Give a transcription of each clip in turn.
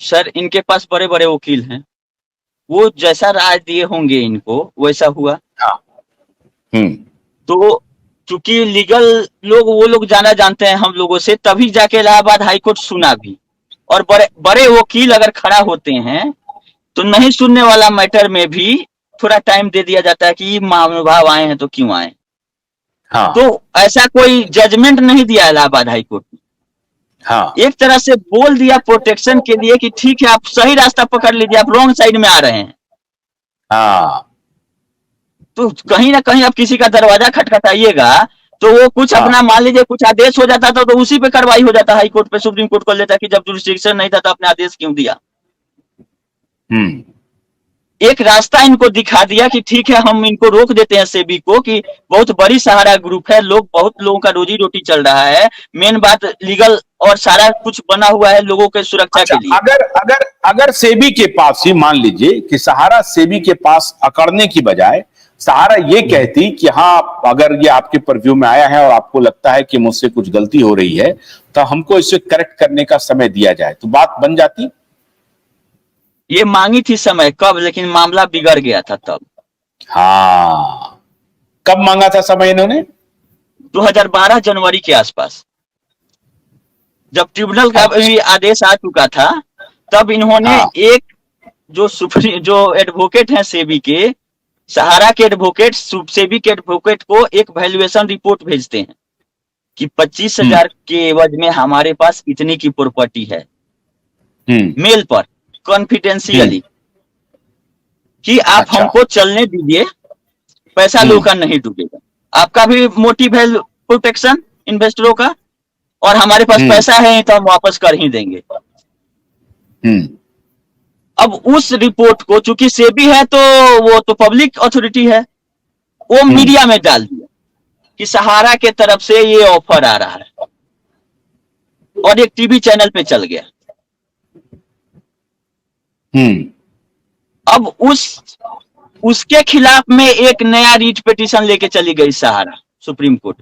Sir इनके पास बड़े बड़े वकील हैं, वो जैसा राय दिए होंगे इनको वैसा हुआ। हाँ। तो चूंकि लीगल लोग वो लोग ज्यादा जानते हैं हम लोगों से, तभी जाके इलाहाबाद हाईकोर्ट सुना भी। और बड़े बड़े वकील अगर खड़ा होते हैं तो नहीं सुनने वाला मैटर में भी थोड़ा टाइम दे दिया जाता है कि महानुभाव आए हैं तो क्यों आए। हाँ। तो ऐसा कोई जजमेंट नहीं दिया इलाहाबाद हाईकोर्ट ने। हाँ। एक तरह से बोल दिया प्रोटेक्शन के लिए कि ठीक है आप सही रास्ता पकड़ लीजिए, आप रॉन्ग साइड में आ रहे हैं। हाँ। तो कहीं ना कहीं आप किसी का दरवाजा खटखटाइएगा तो वो कुछ हाँ। अपना मान लीजिए कुछ आदेश हो जाता था तो उसी पे कार्रवाई हो जाता, हाई कोर्ट पे सुप्रीम कोर्ट कर लेता कि जब जुरिस्डिक्शन नहीं था तो आपने आदेश क्यों दिया। एक रास्ता इनको दिखा दिया कि ठीक है हम इनको रोक देते हैं सेबी को, कि बहुत बड़ी सहारा ग्रुप है, लोग बहुत लोगों का रोजी रोटी चल रहा है, मेन बात लीगल और सारा कुछ बना हुआ है लोगों के सुरक्षा अच्छा, के लिए। अगर अगर अगर सेबी के पास ही मान लीजिए कि सहारा सेबी के पास अकड़ने की बजाय सहारा ये कहती कि हाँ अगर ये आपके परव्यू में आया है और आपको लगता है कि मुझसे कुछ गलती हो रही है तो हमको इसे करेक्ट करने का समय दिया जाए, तो बात बन जाती। ये मांगी थी समय कब, लेकिन मामला बिगड़ गया था तब। हाँ, कब मांगा था समय इन्होंने? 2012 जनवरी के आसपास, जब ट्रिब्यूनल का भी आदेश आ चुका था, तब इन्होंने हाँ। एक जो एडवोकेट हैं सेबी के, सहारा के एडवोकेट सेबी के एडवोकेट को एक वैल्यूएशन रिपोर्ट भेजते हैं कि 25,000 के एवज में हमारे पास इतनी की प्रॉपर्टी है, मेल पर कॉन्फिडेंशियली, कि आप अच्छा। हमको चलने दीजिए, पैसा लोगों का नहीं डूबेगा, आपका भी मोटिव है प्रोटेक्शन इन्वेस्टरों का, और हमारे पास पैसा है तो हम वापस कर ही देंगे। अब उस रिपोर्ट को चूंकि सेबी है तो वो तो पब्लिक अथॉरिटी है, वो मीडिया में डाल दिया कि सहारा के तरफ से ये ऑफर आ रहा है, और एक टीवी चैनल पे चल गया। अब उसके खिलाफ में एक नया रीट पिटीशन लेके चली गई सहारा सुप्रीम कोर्ट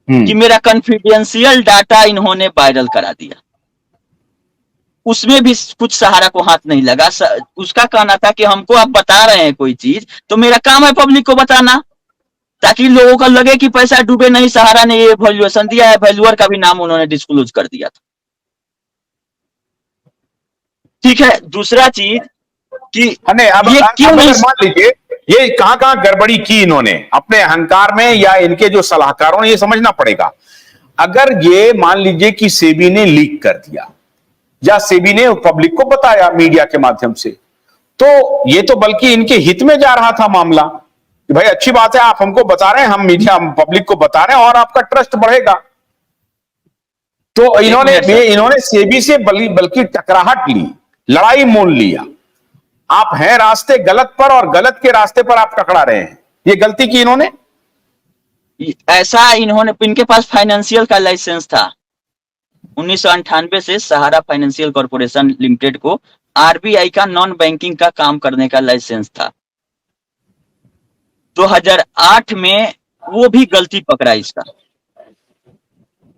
में कि मेरा कॉन्फिडेंशियल डाटा इन्होंने वायरल करा दिया। उसमें भी कुछ सहारा को हाथ नहीं लगा। उसका कहना था कि हमको आप बता रहे हैं कोई चीज तो मेरा काम है पब्लिक को बताना, ताकि लोगों को लगे कि पैसा डूबे नहीं। सहारा ने ये वैल्यूएशन दिया है, वैल्यूअर का भी नाम उन्होंने डिस्क्लोज कर दिया था। ठीक है, दूसरा चीज कि अब ये क्यों नहीं, मान लीजिए ये कहां गड़बड़ी की इन्होंने अपने अहंकार में या इनके जो सलाहकारों ने, ये समझना पड़ेगा। अगर ये मान लीजिए कि सेबी ने लीक कर दिया या सेबी ने पब्लिक को बताया मीडिया के माध्यम से, तो ये तो बल्कि इनके हित में जा रहा था मामला कि भाई अच्छी बात है आप हमको बता रहे हैं, हम मीडिया पब्लिक को बता रहे हैं और आपका ट्रस्ट बढ़ेगा। तो इन्होंने सेबी से बल्कि टकराहट ली, लड़ाई मोल लिया। आप हैं रास्ते गलत पर और गलत के रास्ते पर आप टकरा रहे हैं, ये गलती की इन्होंने। ऐसा इनके पास फाइनेंशियल का लाइसेंस था 1998 से, सहारा फाइनेंशियल कॉर्पोरेशन लिमिटेड को आरबीआई का नॉन बैंकिंग का काम करने का लाइसेंस था। 2008 में वो भी गलती पकड़ा इसका,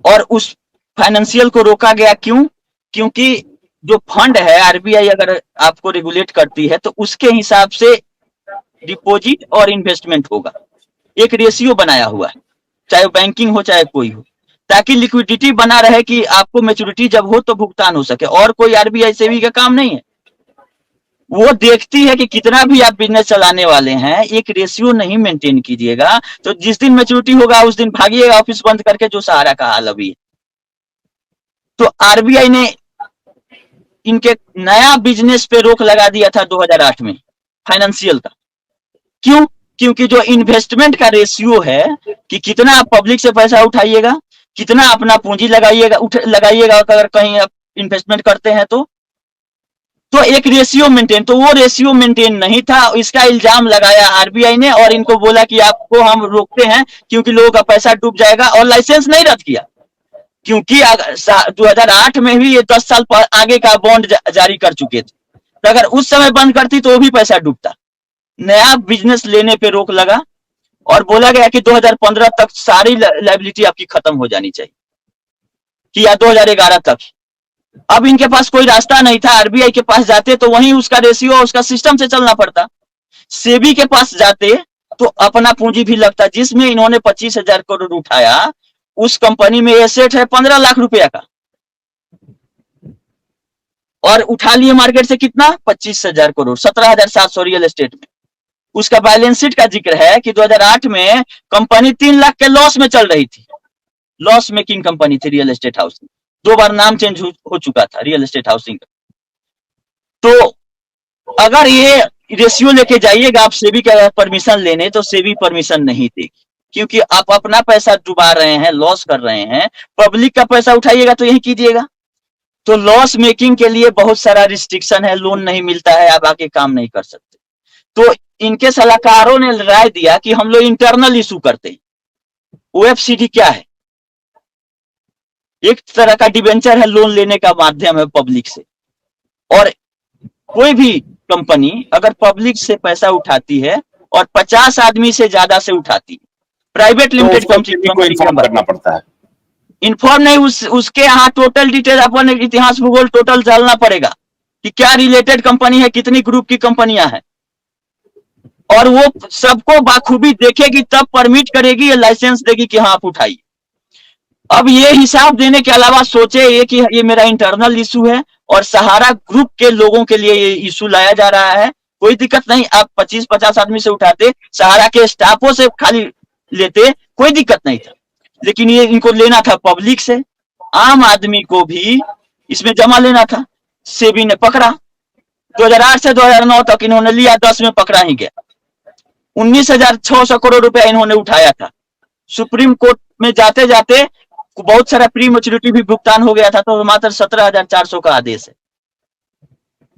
और उस फाइनेंशियल को रोका गया। क्यों? क्योंकि जो फंड है आरबीआई अगर आपको रेगुलेट करती है तो उसके हिसाब से डिपॉजिट और इन्वेस्टमेंट होगा, एक रेशियो बनाया हुआ है, चाहे बैंकिंग हो चाहे कोई हो, ताकि लिक्विडिटी बना रहे कि आपको मैच्योरिटी जब हो तो भुगतान हो सके। और कोई आरबीआई सेबी का काम नहीं है, वो देखती है कि कितना भी आप बिजनेस चलाने वाले हैं, एक रेशियो नहीं मेंटेन कीजिएगा तो जिस दिन मैच्योरिटी होगा उस दिन भागिएगा ऑफिस बंद करके, जो सहारा का हाल अभी। तो आरबीआई ने इनके नया बिजनेस पे रोक लगा दिया था 2008 में फाइनेंशियल का। क्यों? क्योंकि जो इन्वेस्टमेंट का रेशियो है कि कितना आप पब्लिक से पैसा उठाइएगा, कितना अपना पूंजी लगाइएगा अगर कहीं आप इन्वेस्टमेंट करते हैं तो एक रेशियो मेंटेन, तो वो रेशियो मेंटेन नहीं था। इसका इल्जाम लगाया आरबीआई ने और इनको बोला कि आपको हम रोकते हैं क्योंकि लोगों का पैसा डूब जाएगा, और लाइसेंस नहीं रद्द किया। क्योंकि 2008 में भी ये 10 साल आगे का बॉन्ड जारी कर चुके थे, तो अगर उस समय बंद करती तो वो भी पैसा डूबता। नया बिजनेस लेने पे रोक लगा और बोला गया कि 2015 तक सारी लायबिलिटी आपकी खत्म हो जानी चाहिए, कि या 2011 तक। अब इनके पास कोई रास्ता नहीं था, आरबीआई के पास जाते तो वहीं उसका रेशियो उसका सिस्टम से चलना पड़ता। सेबी के पास जाते तो अपना पूंजी भी लगता। जिसमें इन्होंने 25,000 करोड़ उठाया, उस कंपनी में एसेट है 15 लाख रुपया का, और उठा लिए मार्केट से कितना, 25,000 करोड़, 17,700 रियल एस्टेट में। उसका बैलेंस शीट का जिक्र है कि 2008 में कंपनी 3 लाख के लॉस में चल रही थी। लॉस मेकिंग कंपनी थी रियल एस्टेट हाउसिंग। 2 बार नाम चेंज हो चुका था रियल एस्टेट हाउसिंग का। तो अगर ये रेशियो लेके जाइएगा आप सेबी का परमिशन लेने, तो सेबी परमिशन नहीं देगी, क्योंकि आप अपना पैसा डुबा रहे हैं, लॉस कर रहे हैं। पब्लिक का पैसा उठाइएगा तो यही कीजिएगा। तो लॉस मेकिंग के लिए बहुत सारा रिस्ट्रिक्शन है, लोन नहीं मिलता है, आप आके काम नहीं कर सकते। तो इनके सलाहकारों ने राय दिया कि हम लोग इंटरनल इशू करते हैं। ओएफसीडी क्या है? एक तरह का डिबेंचर है, लोन लेने का माध्यम है पब्लिक से। और कोई भी कंपनी अगर पब्लिक से पैसा उठाती है और 50 आदमी से ज्यादा से उठाती है, प्राइवेट तो लिमिटेड उसको सेबी को कंपनी इन्फॉर्म करना पड़ता है। इन्फॉर्म नहीं, उसके यहाँ टोटल डिटेल, अपन इतिहास भूगोल टोटल डालना पड़ेगा कि क्या रिलेटेड कंपनी है, कितनी ग्रुप की कंपनियां हैं, और वो सबको बाखूबी देखेगी, तब परमिट करेगी या लाइसेंस देगी कि हाँ आप उठाइए। अब ये हिसाब देने के अलावा सोचे ये कि ये मेरा इंटरनल इशू है और सहारा ग्रुप के लोगों के लिए ये इशू लाया जा रहा है। कोई दिक्कत नहीं, आप 25-50 आदमी से उठाते, सहारा के स्टाफों से खाली लेते, कोई दिक्कत नहीं था। लेकिन ये इनको लेना था पब्लिक से, आम आदमी को भी इसमें जमा लेना था। सेबी ने पकड़ा, 2008 से 2009 तक इन्होंने लिया, 10 में पकड़ा ही गया। 19,600 करोड़ रुपया इन्होंने उठाया था। सुप्रीम कोर्ट में जाते जाते बहुत सारा प्री मैच्योरिटी भी भुगतान हो गया था, तो मात्र 17,400 का आदेश है।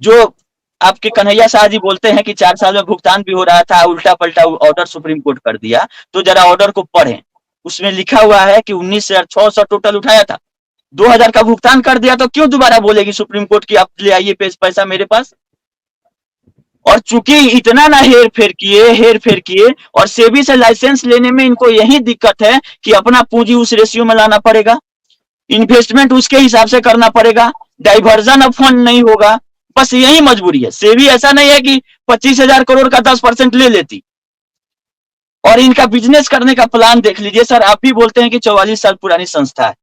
जो आपके कन्हैया शाह जी बोलते हैं कि 4 साल में भुगतान भी हो रहा था, उल्टा पलटा ऑर्डर सुप्रीम कोर्ट कर दिया, तो जरा ऑर्डर को पढ़ें। उसमें लिखा हुआ है कि 19,600 टोटल उठाया था, 2,000 का भुगतान कर दिया, तो क्यों दोबारा बोलेगी सुप्रीम कोर्ट की आप ले आइए पैसा मेरे पास। और चूंकि इतना ना हेर फेर किए, और सेबी से लाइसेंस लेने में इनको यही दिक्कत है कि अपना पूंजी उस रेशियो में लाना पड़ेगा, इन्वेस्टमेंट उसके हिसाब से करना पड़ेगा, डाइवर्जन ऑफ फंड नहीं होगा। बस यही मजबूरी है। सेबी ऐसा नहीं है कि 25,000 करोड़ का 10% ले लेती। और इनका बिजनेस करने का प्लान देख लीजिए सर, आप भी बोलते हैं कि 44 साल पुरानी संस्था है।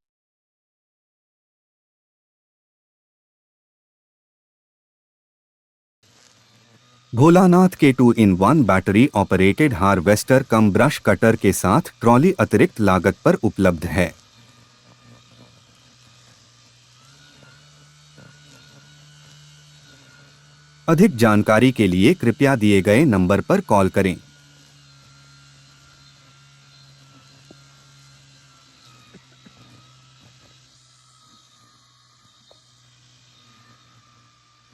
भोलानाथ के 2-in-1 बैटरी ऑपरेटेड हार्वेस्टर कम ब्रश कटर के साथ ट्रॉली अतिरिक्त लागत पर उपलब्ध है। अधिक जानकारी के लिए कृपया दिए गए नंबर पर कॉल करें।